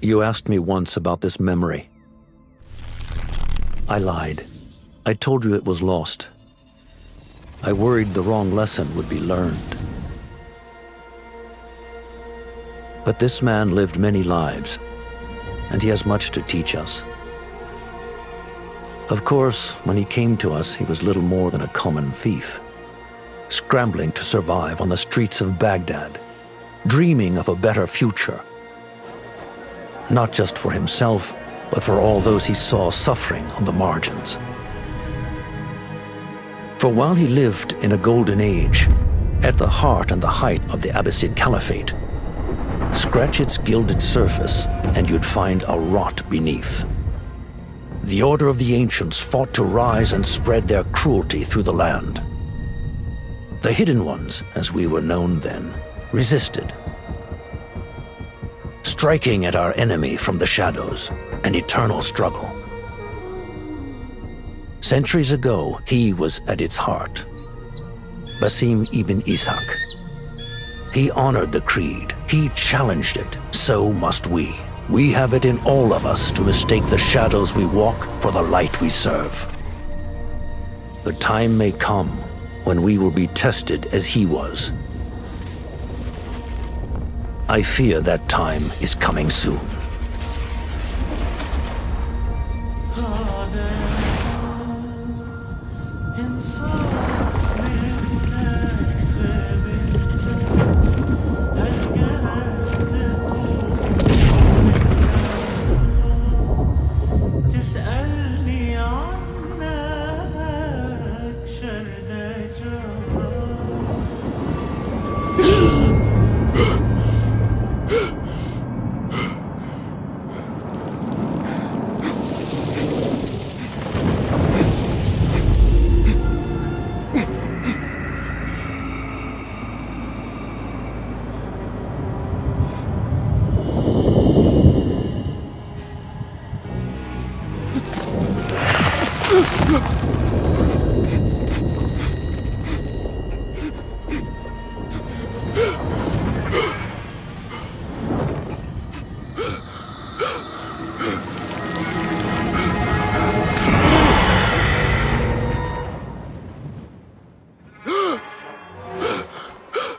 You asked me once about this memory. I lied. I told you it was lost. I worried the wrong lesson would be learned. But this man lived many lives, and he has much to teach us. Of course, when he came to us, he was little more than a common thief, scrambling to survive on the streets of Baghdad, dreaming of a better future. Not just for himself, but for all those he saw suffering on the margins. For while he lived in a golden age, at the heart and the height of the Abbasid Caliphate, scratch its gilded surface and you'd find a rot beneath. The Order of the Ancients fought to rise and spread their cruelty through the land. The Hidden Ones, as we were known then, resisted, striking at our enemy from the shadows, an eternal struggle. Centuries ago, he was at its heart, Basim ibn Ishaq. He honored the creed, he challenged it, so must we. We have it in all of us to mistake the shadows we walk for the light we serve. The time may come when we will be tested as he was. I fear that time is coming soon.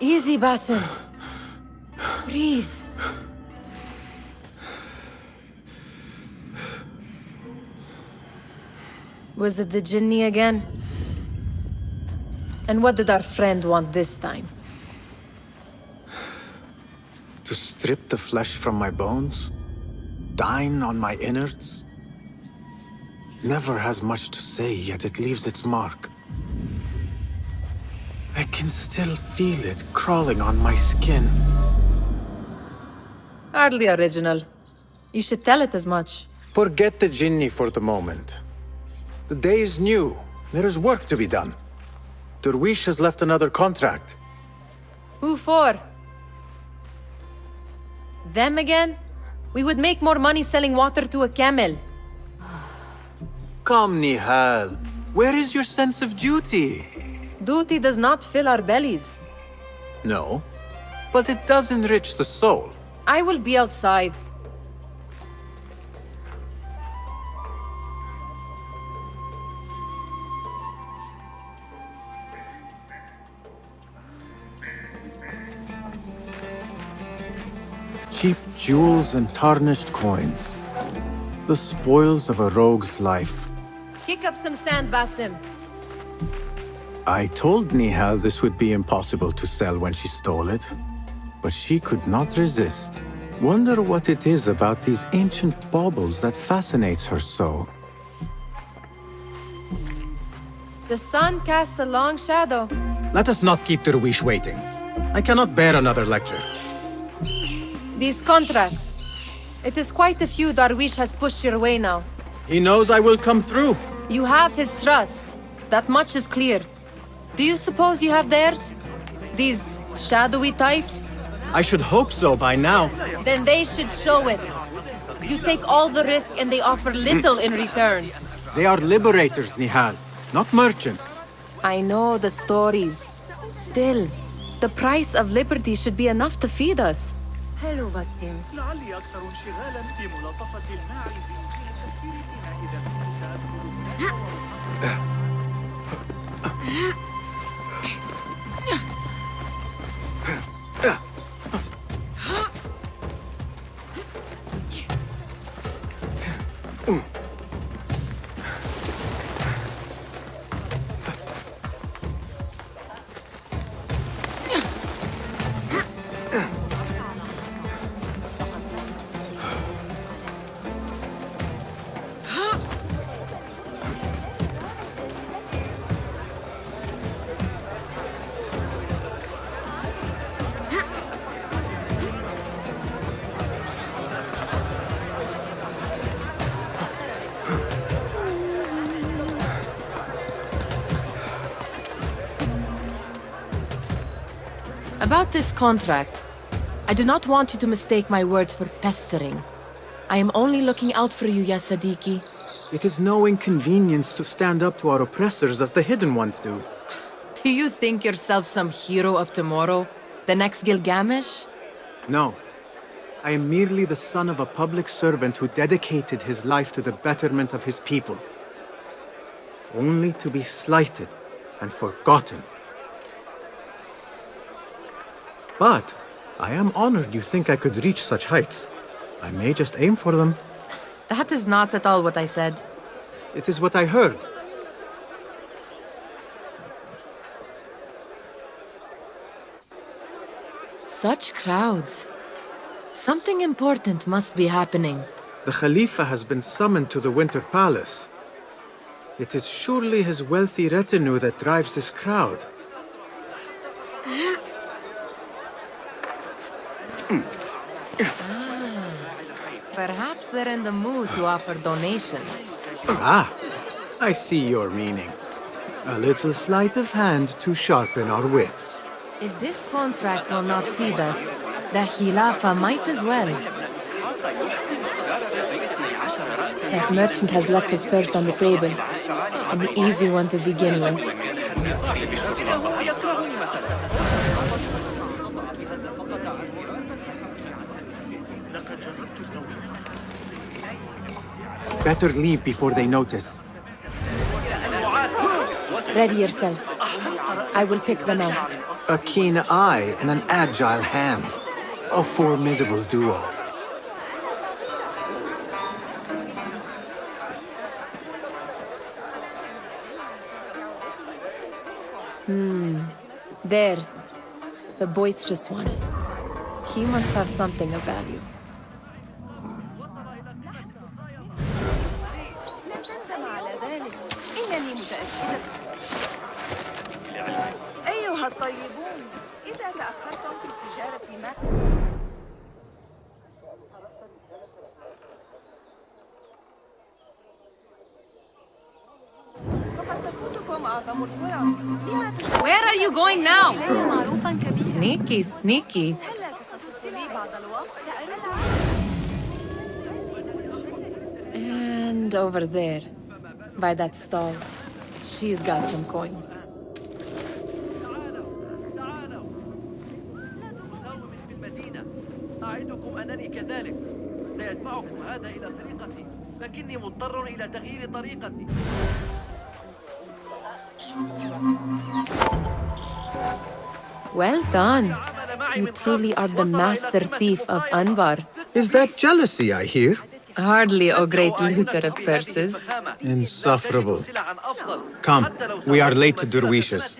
Easy, Basim. Breathe. Was it the Jinni again? And what did our friend want this time? To strip the flesh from my bones? Dine on my innards? Never has much to say, yet it leaves its mark. I can still feel it crawling on my skin. Hardly original. You should tell it as much. Forget the Jinni for the moment. The day is new. There is work to be done. Derwish has left another contract. Who for? Them again? We would make more money selling water to a camel. Come, Nihal. Where is your sense of duty? Duty does not fill our bellies. No, but it does enrich the soul. I will be outside. Cheap jewels and tarnished coins. The spoils of a rogue's life. Kick up some sand, Basim. I told Nihal this would be impossible to sell when she stole it, but she could not resist. Wonder what it is about these ancient baubles that fascinates her so. The sun casts a long shadow. Let us not keep Derwish waiting. I cannot bear another lecture. These contracts. It is quite a few Darwish has pushed your way now. He knows I will come through. You have his trust. That much is clear. Do you suppose you have theirs? These shadowy types? I should hope so by now. Then they should show it. You take all the risk and they offer little in return. They are liberators, Nihal, not merchants. I know the stories. Still, the price of liberty should be enough to feed us. حلو بسيم. لعلي أكثر انشغالا بملاطفة الماعز في تسخير الإناء إذا كنت سأدخل About this contract, I do not want you to mistake my words for pestering. I am only looking out for you, ya Sadiki. It is no inconvenience to stand up to our oppressors as the Hidden Ones do. Do you think yourself some hero of tomorrow? The next Gilgamesh? No. I am merely the son of a public servant who dedicated his life to the betterment of his people. Only to be slighted and forgotten. But I am honored you think I could reach such heights. I may just aim for them. That is not at all what I said. It is what I heard. Such crowds. Something important must be happening. The Khalifa has been summoned to the Winter Palace. It is surely his wealthy retinue that drives this crowd. Perhaps they're in the mood to offer donations. Ah, I see your meaning. A little sleight of hand to sharpen our wits. If this contract will not feed us, the Khilafa might as well. That merchant has left his purse on the table. An easy one to begin with. Better leave before they notice. Ready yourself. I will pick them out. A keen eye and an agile hand. A formidable duo. There. The boisterous one. He must have something of value. لا تندم على ذلك. إنني متأكدة. أيها الطيبون، إذا تأخرتم في التجارة معي فقد تفوتكم أعظم الفرص. لما Where are you going now? كان معروفا كبيرا. Sneaky, sneaky. هلا تخصص لي بعض الوقت؟ And over there, by that stall, she's got some coin. في المدينة. أعدكم أنني كذلك. سيدفعكم هذا إلى سرقتي، لكني مضطر إلى تغيير طريقتي. Well done. You truly are the master thief of Anbar. Is that jealousy I hear? Hardly a great looter of purses. Insufferable. Come, we are late to Derwishes.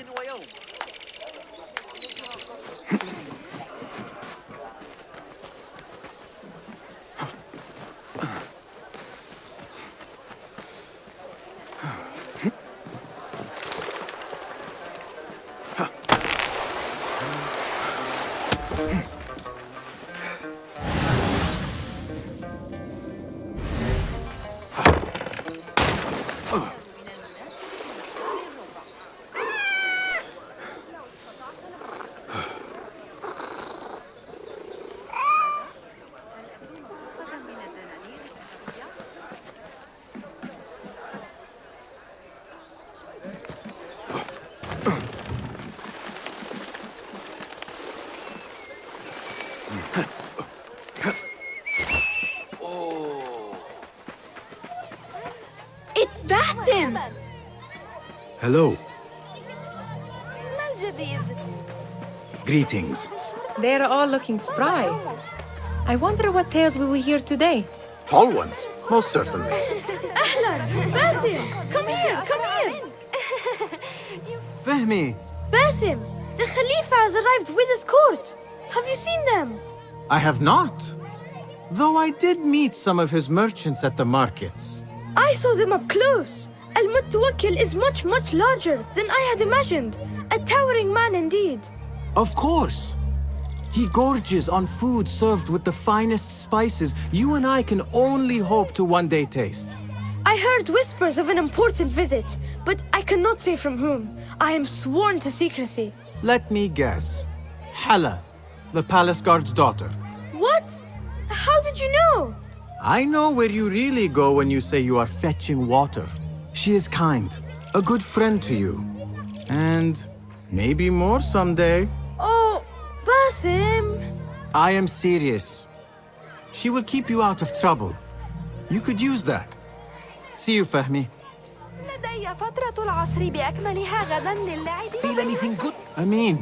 باسم. Hello. ما الجديد؟ Greetings. They're all looking spry. I wonder what tales we will hear today. Tall ones, most certainly. باسم, come here, come here. Fehmi, Basim, the Khalifa has arrived with his court. Have you seen them? I have not. Though I did meet some of his merchants at the markets. I saw them up close. Al-Mutawakkil is much, much larger than I had imagined. A towering man indeed. Of course. He gorges on food served with the finest spices you and I can only hope to one day taste. I heard whispers of an important visit, but I cannot say from whom. I am sworn to secrecy. Let me guess. Hala, the palace guard's daughter. What? How did you know? I know where you really go when you say you are fetching water. She is kind, a good friend to you. And maybe more someday. Oh, Basim. I am serious. She will keep you out of trouble. You could use that. See you, Fahmi. لدي فترة العصر بأكملها غداً للعب. Feel anything good? Amin,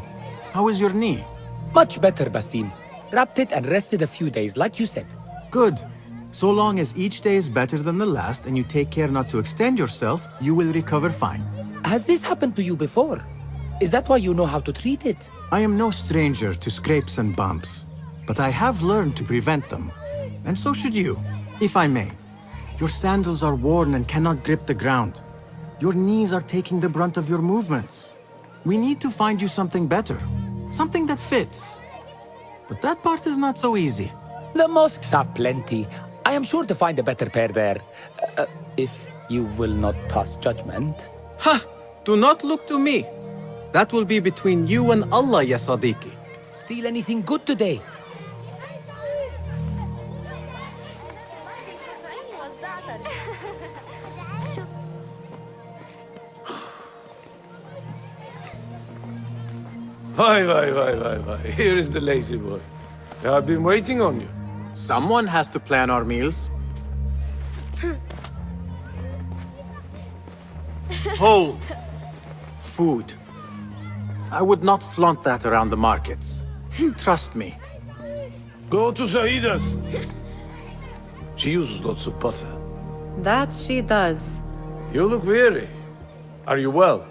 how is your knee? Much better, Basim. Wrapped it and rested a few days, like you said. Good. So long as each day is better than the last and you take care not to extend yourself, you will recover fine. Has this happened to you before? Is that why you know how to treat it? I am no stranger to scrapes and bumps, but I have learned to prevent them. And so should you, if I may. Your sandals are worn and cannot grip the ground. Your knees are taking the brunt of your movements. We need to find you something better, something that fits. But that part is not so easy. The mosques have plenty. I am sure to find a better pair there. If you will not pass judgment. Ha! Do not look to me. That will be between you and Allah, ya Sadiqi. Steal anything good today? Why. Here is the lazy boy. I've been waiting on you. Someone has to plan our meals. Hold. Food. I would not flaunt that around the markets. Trust me. Go to Saida's. She uses lots of butter. That she does. You look weary. Are you well?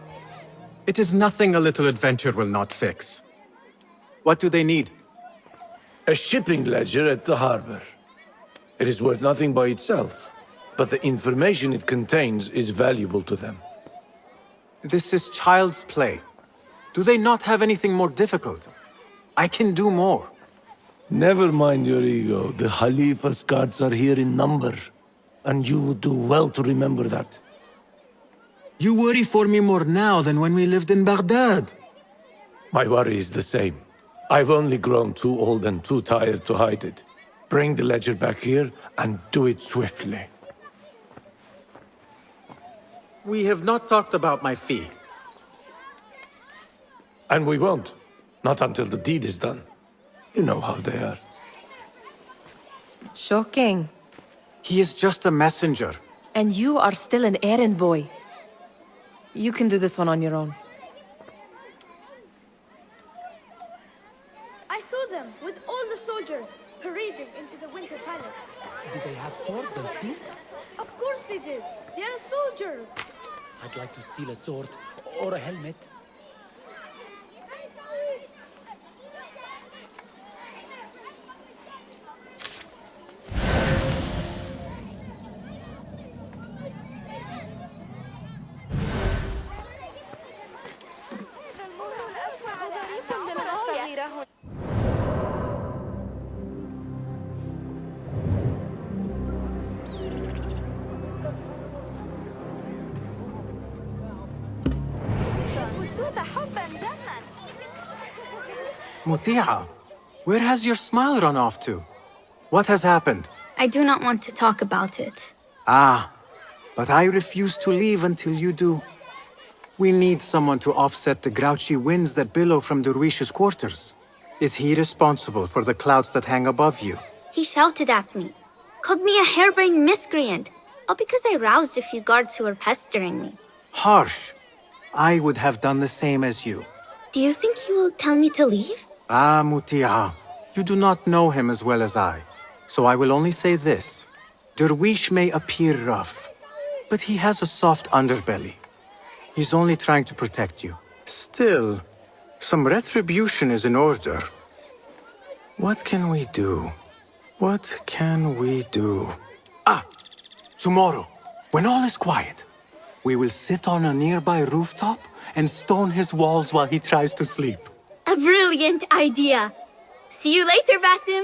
It is nothing a little adventure will not fix. What do they need? A shipping ledger at the harbor. It is worth nothing by itself, but the information it contains is valuable to them. This is child's play. Do they not have anything more difficult? I can do more. Never mind your ego. The Khalifa's guards are here in number, and you would do well to remember that. You worry for me more now than when we lived in Baghdad. My worry is the same. I've only grown too old and too tired to hide it. Bring the ledger back here and do it swiftly. We have not talked about my fee. And we won't. Not until the deed is done. You know how they are. Shocking. He is just a messenger. And you are still an errand boy. You can do this one on your own. I saw them with all the soldiers parading into the Winter Palace. Do they have swords and spears? Of course they did. They are soldiers. I'd like to steal a sword or a helmet. المهر الأسود ظريف للغاية. حبا جما. Muti'a, where has your smile run off to? What has happened? I do not want to talk about it. Ah, but I refuse to leave until you do. We need someone to offset the grouchy winds that billow from Derwish's quarters. Is he responsible for the clouds that hang above you? He shouted at me, called me a harebrained miscreant, All because I roused a few guards who were pestering me. Harsh. I would have done the same as you. Do you think he will tell me to leave? Ah, Mutiha, you do not know him as well as I. So I will only say this. Derwish may appear rough, but he has a soft underbelly. He's only trying to protect you. Still, some retribution is in order. What can we do? What can we do? Ah! Tomorrow, when all is quiet, we will sit on a nearby rooftop and stone his walls while he tries to sleep. A brilliant idea. See you later, Basim.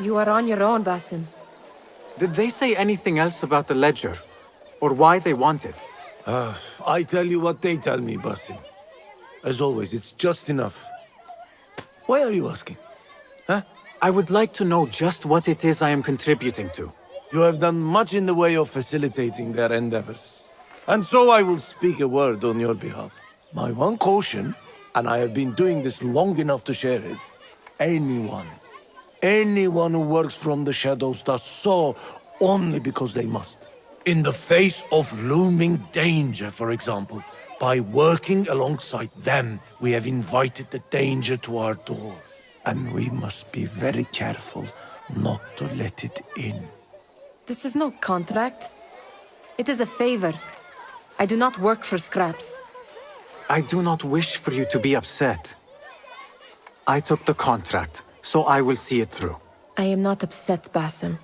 You are on your own, Basim. Did they say anything else about the ledger? Or why they want it? I tell you what they tell me, Basim. As always, it's just enough. Why are you asking? Huh? I would like to know just what it is I am contributing to. You have done much in the way of facilitating their endeavors. And so I will speak a word on your behalf. My one caution, and I have been doing this long enough to share it, anyone who works from the shadows does so only because they must. In the face of looming danger, for example, by working alongside them, we have invited the danger to our door. And we must be very careful not to let it in. This is no contract. It is a favor. I do not work for scraps. I do not wish for you to be upset. I took the contract, so I will see it through. I am not upset, Basim.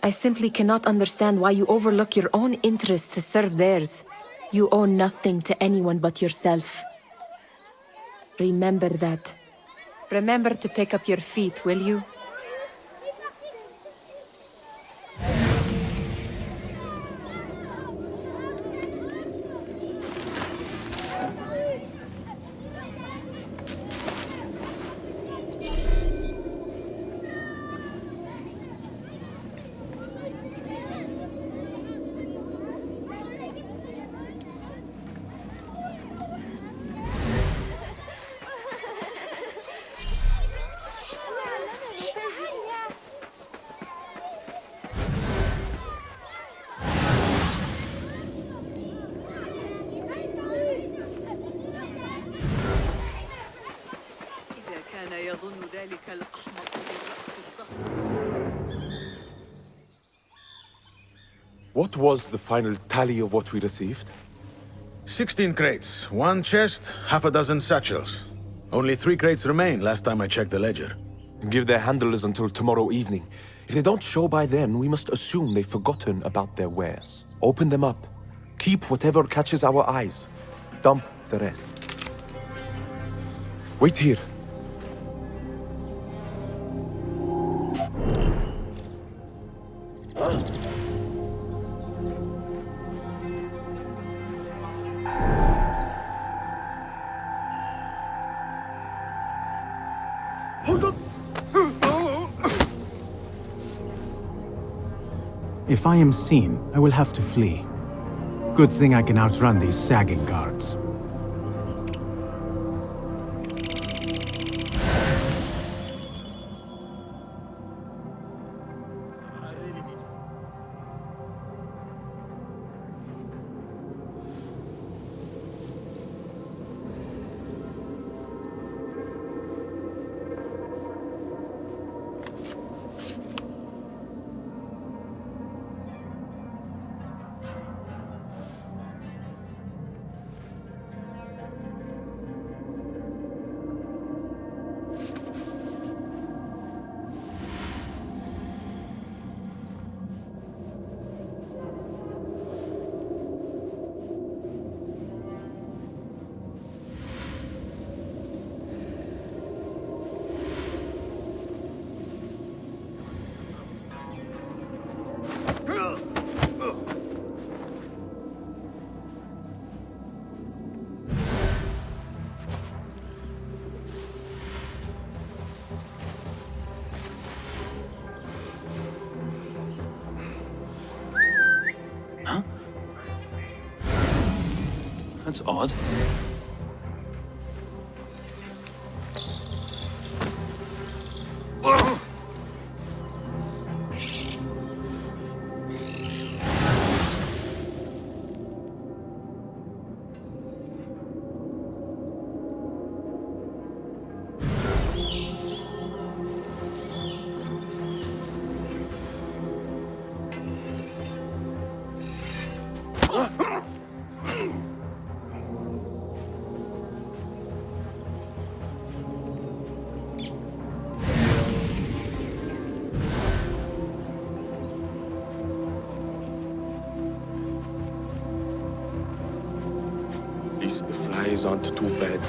I simply cannot understand why you overlook your own interests to serve theirs. You owe nothing to anyone but yourself. Remember that. Remember to pick up your feet, will you? What was the final tally of what we received? 16 crates, 1 chest, half a dozen satchels. Only 3 crates remain last time I checked the ledger. Give their handlers until tomorrow evening. If they don't show by then, we must assume they've forgotten about their wares. Open them up. Keep whatever catches our eyes. Dump the rest. Wait here. If I am seen, I will have to flee. Good thing I can outrun these sagging guards. That's odd. eyes aren't too bad.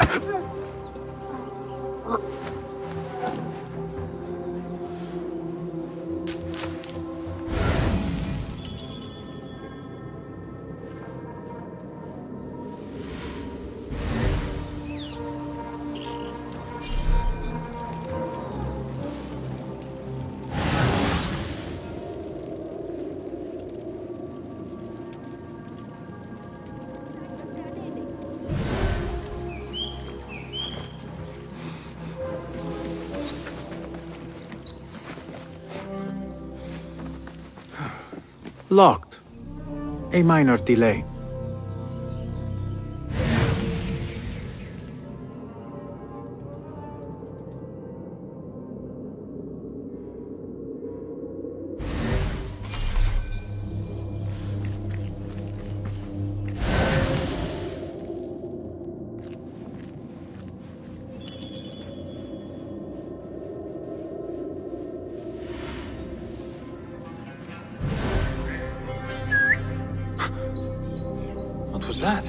Locked. A minor delay. What was that?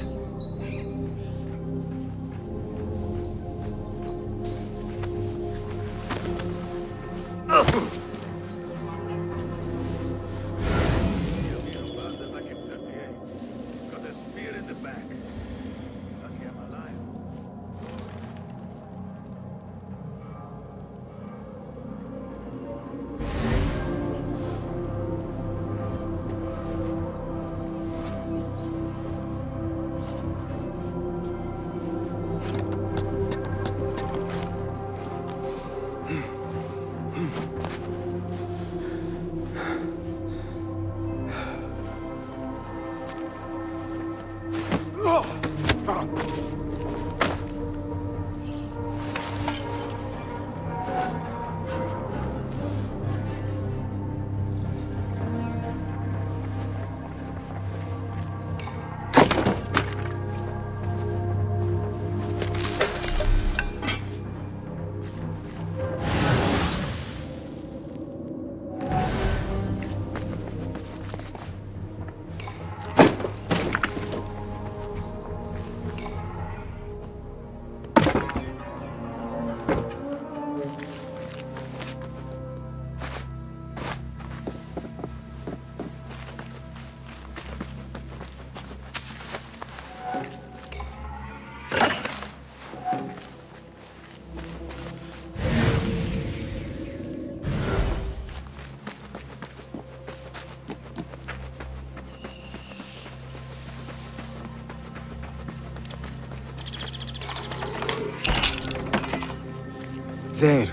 There.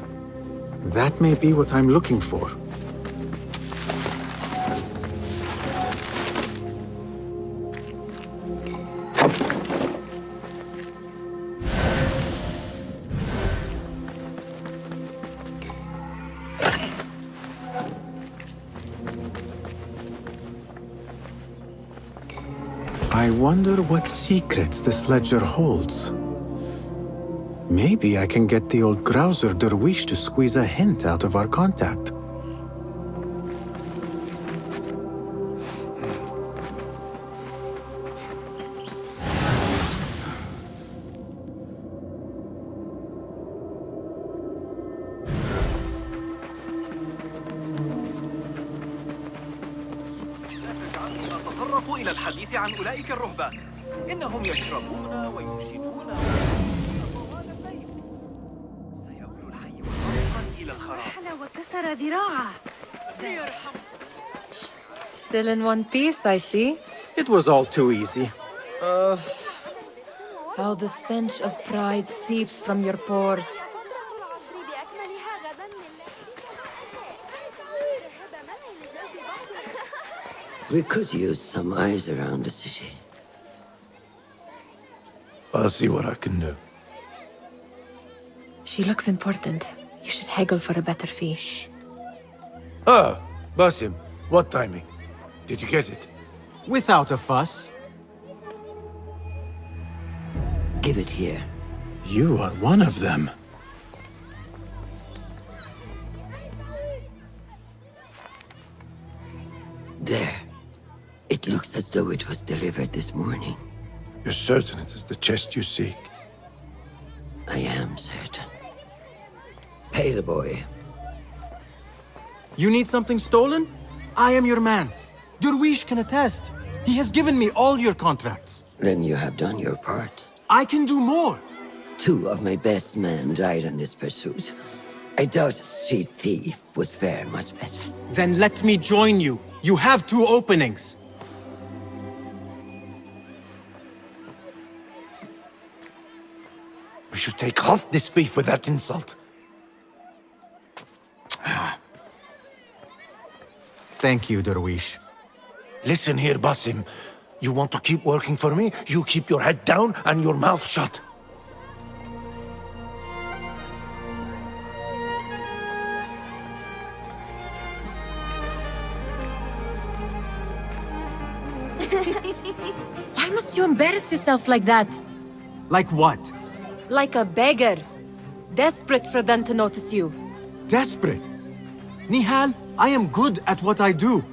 That may be what I'm looking for. I wonder what secrets this ledger holds. Maybe I can get the old grouser Derwish to squeeze a hint out of our contact. تطرقوا إلى الحديث عن أولئك الرهبان. إنهم يشربون وينشدون طوال الليل. سيأكل الحي طريقا إلى الخراب. وكسر ذراعه. Still in one piece, I see. It was all too easy. How the stench of pride seeps from your pores. We could use some eyes around the city. I'll see what I can do. She looks important. You should haggle for a better fee. Ah, Basim, what timing? Did you get it? Without a fuss. Give it here. You are one of them. There. It looks as though it was delivered this morning. You're certain it is the chest you seek? I am certain. Pay the boy. You need something stolen? I am your man. Derwish can attest. He has given me all your contracts. Then you have done your part. I can do more. 2 of my best men died in this pursuit. I doubt a street thief would fare much better. Then let me join you. You have 2 openings. We should take half this beef with that insult. Thank you, Derwish. Listen here, Basim. You want to keep working for me? You keep your head down and your mouth shut. Why must you embarrass yourself like that? Like what? Like a beggar. Desperate for them to notice you. Desperate? Nihal, I am good at what I do.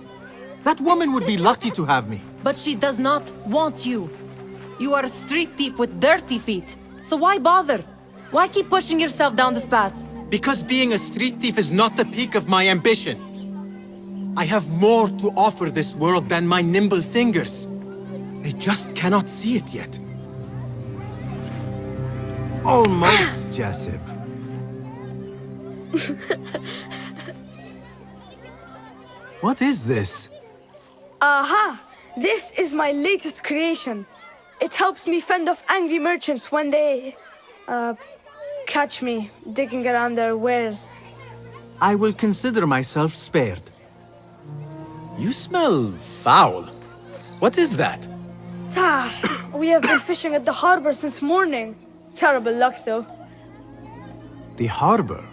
That woman would be lucky to have me. But she does not want you. You are a street thief with dirty feet. So why bother? Why keep pushing yourself down this path? Because being a street thief is not the peak of my ambition. I have more to offer this world than my nimble fingers. They just cannot see it yet. Almost, Jasip. What is this? Aha! This is my latest creation. It helps me fend off angry merchants when they... catch me digging around their wares. I will consider myself spared. You smell foul. What is that? We have been fishing at the harbor since morning. Terrible luck, though. The harbor?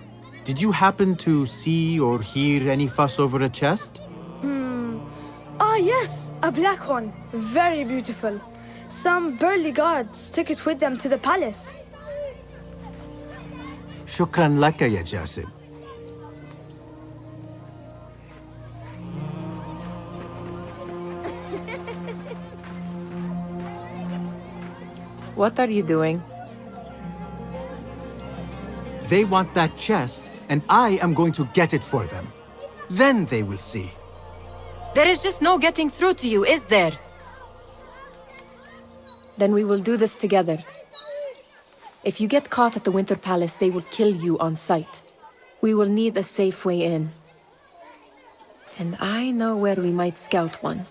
Did you happen to see or hear any fuss over a chest? Yes, a black one. Very beautiful. Some burly guards took it with them to the palace. Shukran laka, ya Jasib. What are you doing? They want that chest, and I am going to get it for them. Then they will see. There is just no getting through to you, is there? Then we will do this together. If you get caught at the Winter Palace, they will kill you on sight. We will need a safe way in. And I know where we might scout one.